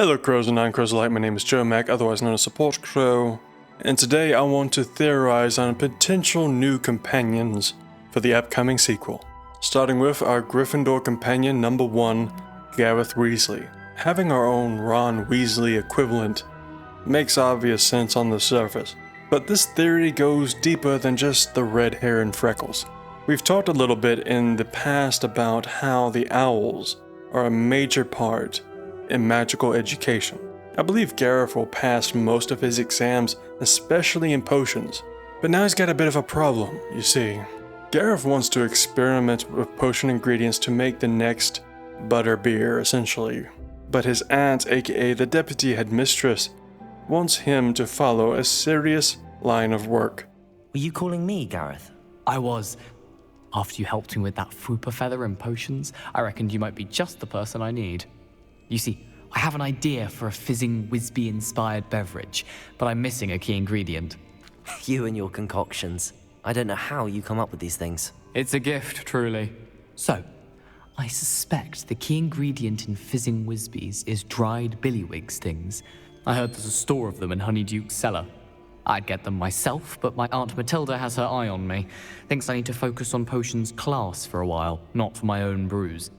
Hello crows and non-crows alike, my name is Joe Mac, otherwise known as Support Crow, and today I want to theorize on potential new companions for the upcoming sequel. Starting with our Gryffindor companion number 1, Gareth Weasley. Having our own Ron Weasley equivalent makes obvious sense on the surface, but this theory goes deeper than just the red hair and freckles. We've talked a little bit in the past about how the owls are a major part in magical education. I believe Gareth will pass most of his exams, especially in potions, but now he's got a bit of a problem, you see. Gareth wants to experiment with potion ingredients to make the next butterbeer, essentially, but his aunt, aka the deputy headmistress, wants him to follow a serious line of work. Were you calling me, Gareth? I was. After you helped me with that Fooper feather and potions, I reckoned you might be just the person I need. You see, I have an idea for a fizzing Wisby-inspired beverage, but I'm missing a key ingredient. You and your concoctions. I don't know how you come up with these things. It's a gift, truly. So, I suspect the key ingredient in fizzing Wisbies is dried billywig stings. I heard there's a store of them in Honeyduke's cellar. I'd get them myself, but my Aunt Matilda has her eye on me. Thinks I need to focus on potions class for a while, not for my own brews.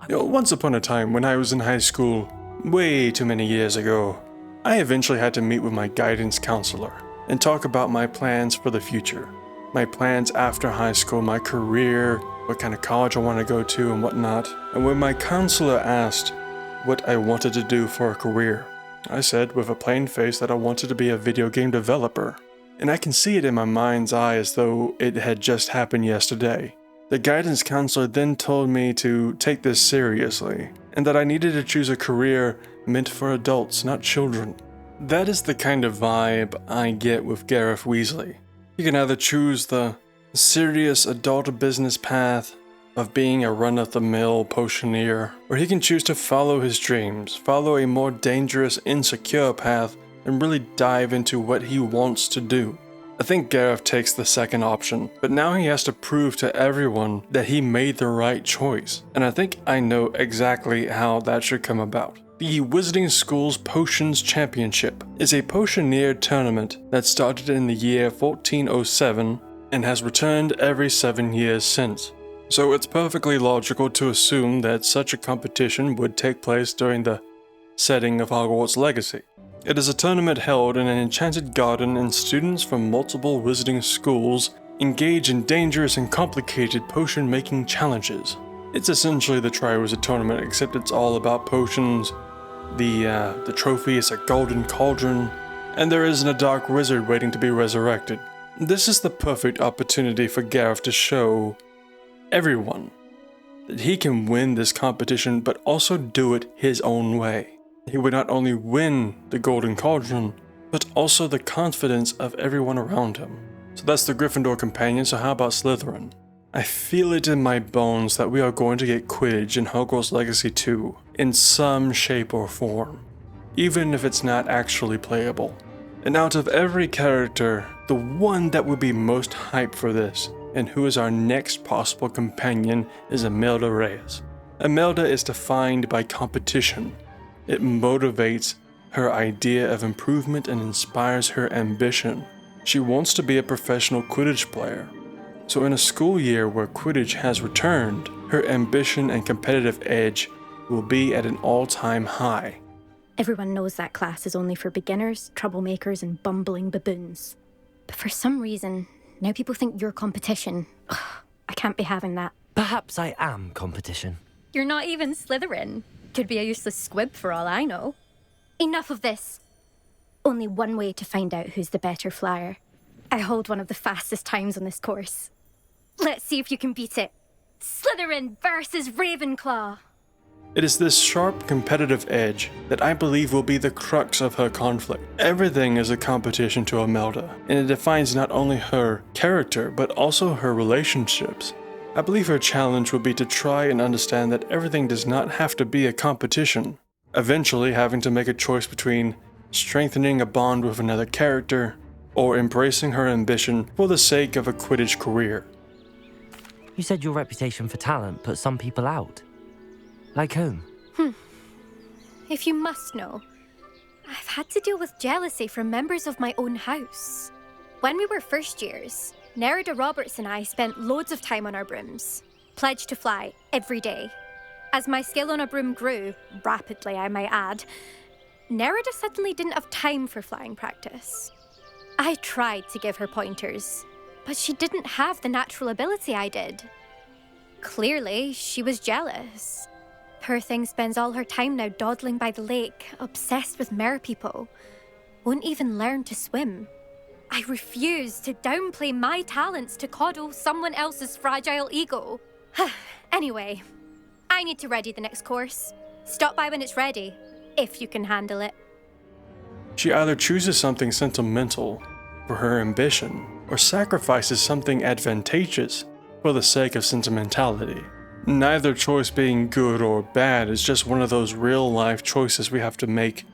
Once upon a time, when I was in high school, way too many years ago, I eventually had to meet with my guidance counselor and talk about my plans for the future. My plans after high school, my career, what kind of college I want to go to and whatnot. And when my counselor asked what I wanted to do for a career, I said with a plain face that I wanted to be a video game developer. And I can see it in my mind's eye as though it had just happened yesterday. The guidance counselor then told me to take this seriously, and that I needed to choose a career meant for adults, not children. That is the kind of vibe I get with Gareth Weasley. He can either choose the serious adult business path of being a run-of-the-mill potioneer, or he can choose to follow his dreams, follow a more dangerous, insecure path, and really dive into what he wants to do. I think Gareth takes the second option, but now he has to prove to everyone that he made the right choice, and I think I know exactly how that should come about. The Wizarding School's Potions Championship is a potioneer tournament that started in the year 1407 and has returned every 7 years since. So it's perfectly logical to assume that such a competition would take place during the setting of Hogwarts Legacy. It is a tournament held in an enchanted garden, and students from multiple wizarding schools engage in dangerous and complicated potion-making challenges. It's essentially the Triwizard Tournament, except it's all about potions. The trophy is a golden cauldron, and there isn't a dark wizard waiting to be resurrected. This is the perfect opportunity for Gareth to show everyone that he can win this competition, but also do it his own way. He would not only win the Golden Cauldron, but also the confidence of everyone around him. So that's the Gryffindor companion, so how about Slytherin? I feel it in my bones that we are going to get Quidditch in Hogwarts Legacy 2 in some shape or form, even if it's not actually playable. And out of every character, the one that would be most hyped for this, and who is our next possible companion, is Imelda Reyes. Imelda is defined by competition. It motivates her idea of improvement and inspires her ambition. She wants to be a professional Quidditch player. So in a school year where Quidditch has returned, her ambition and competitive edge will be at an all-time high. Everyone knows that class is only for beginners, troublemakers, and bumbling baboons. But for some reason, now people think you're competition. Ugh, I can't be having that. Perhaps I am competition. You're not even Slytherin. Could be a useless squib for all I know. Enough of this. Only one way to find out who's the better flyer. I hold one of the fastest times on this course. Let's see if you can beat it. Slytherin versus Ravenclaw. It is this sharp competitive edge that I believe will be the crux of her conflict. Everything is a competition to Imelda, and it defines not only her character, but also her relationships. I believe her challenge will be to try and understand that everything does not have to be a competition, eventually having to make a choice between strengthening a bond with another character or embracing her ambition for the sake of a Quidditch career. You said your reputation for talent put some people out. Like whom? if you must know, I've had to deal with jealousy from members of my own house. When we were first years, Nerida Roberts and I spent loads of time on our brooms, pledged to fly every day. As my skill on a broom grew, rapidly I might add, Nerida suddenly didn't have time for flying practice. I tried to give her pointers, but she didn't have the natural ability I did. Clearly, she was jealous. Poor thing spends all her time now dawdling by the lake, obsessed with merpeople. Won't even learn to swim. I refuse to downplay my talents to coddle someone else's fragile ego. Anyway, I need to ready the next course. Stop by when it's ready, if you can handle it. She either chooses something sentimental for her ambition, or sacrifices something advantageous for the sake of sentimentality. Neither choice being good or bad is just one of those real-life choices we have to make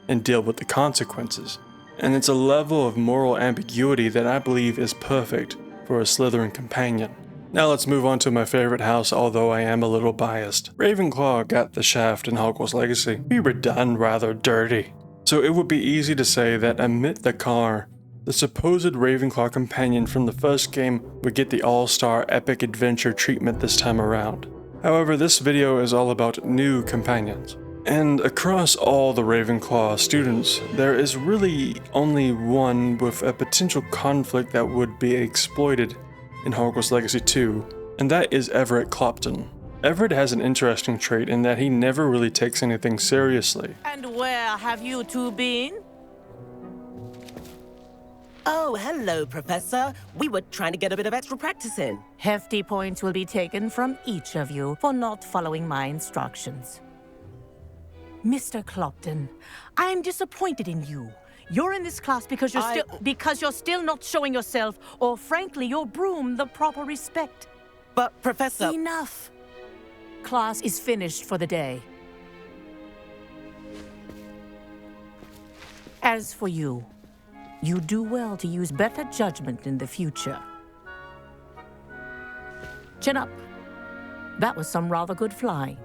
and deal with the consequences. And it's a level of moral ambiguity that I believe is perfect for a Slytherin companion. Now let's move on to my favorite house, although I am a little biased. Ravenclaw got the shaft in Hogwarts Legacy. We were done rather dirty. So it would be easy to say that Amit the Car, the supposed Ravenclaw companion from the first game, would get the all-star epic adventure treatment this time around. However, this video is all about new companions. And across all the Ravenclaw students, there is really only one with a potential conflict that would be exploited in Hogwarts Legacy 2, and that is Everett Clopton. Everett has an interesting trait in that he never really takes anything seriously. And where have you two been? Oh, hello, Professor. We were trying to get a bit of extra practice in. Hefty points will be taken from each of you for not following my instructions. Mr. Clopton, I am disappointed in you. You're in this class because you're still not showing yourself, or frankly, your broom, the proper respect. But, Professor... Enough. Class is finished for the day. As for you, you do well to use better judgment in the future. Chin up. That was some rather good flying.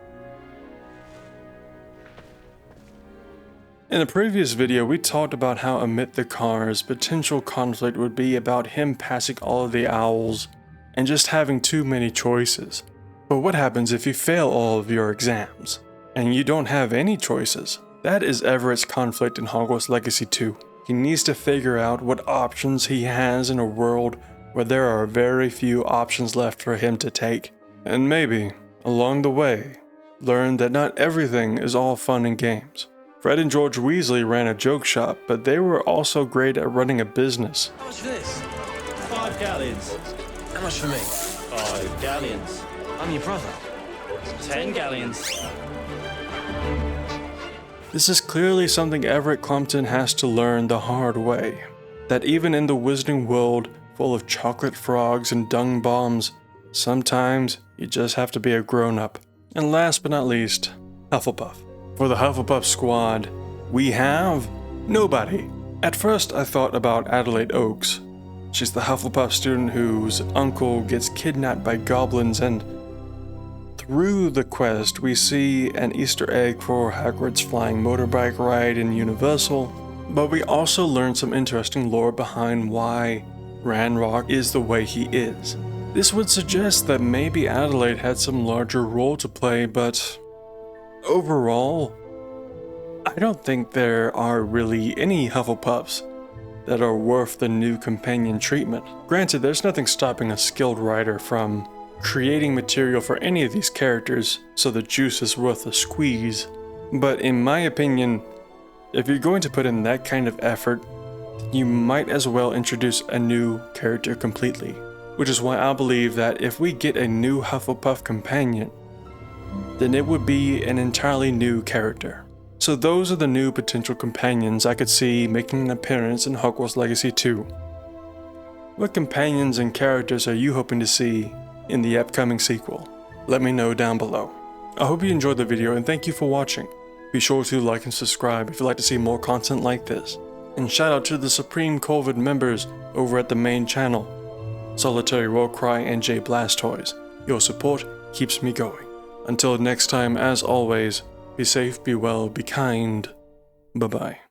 In a previous video, we talked about how Amit the Car's potential conflict would be about him passing all of the owls and just having too many choices. But what happens if you fail all of your exams and you don't have any choices? That is Everett's conflict in Hogwarts Legacy 2. He needs to figure out what options he has in a world where there are very few options left for him to take. And maybe, along the way, learn that not everything is all fun and games. Fred and George Weasley ran a joke shop, but they were also great at running a business. How much for this? 5 galleons. How much for me? 5 galleons. I'm your brother. 10 galleons. This is clearly something Everett Clopton has to learn the hard way. That even in the wizarding world full of chocolate frogs and dung bombs, sometimes you just have to be a grown-up. And last but not least, Hufflepuff. For the Hufflepuff squad, we have nobody. At first I thought about Adelaide Oakes. She's the Hufflepuff student whose uncle gets kidnapped by goblins, and through the quest we see an Easter egg for Hagrid's flying motorbike ride in Universal, but we also learn some interesting lore behind why Ranrock is the way he is. This would suggest that maybe Adelaide had some larger role to play, but overall, I don't think there are really any Hufflepuffs that are worth the new companion treatment. Granted, there's nothing stopping a skilled writer from creating material for any of these characters so the juice is worth a squeeze, but in my opinion, if you're going to put in that kind of effort, you might as well introduce a new character completely. Which is why I believe that if we get a new Hufflepuff companion, then it would be an entirely new character. So those are the new potential companions I could see making an appearance in Hogwarts Legacy 2. What companions and characters are you hoping to see in the upcoming sequel? Let me know down below. I hope you enjoyed the video and thank you for watching. Be sure to like and subscribe if you'd like to see more content like this. And shout out to the Supreme COVID members over at the main channel, Solitary Warcry and J Blastoise. Your support keeps me going. Until next time, as always, Be safe, be well, be kind. Bye-bye.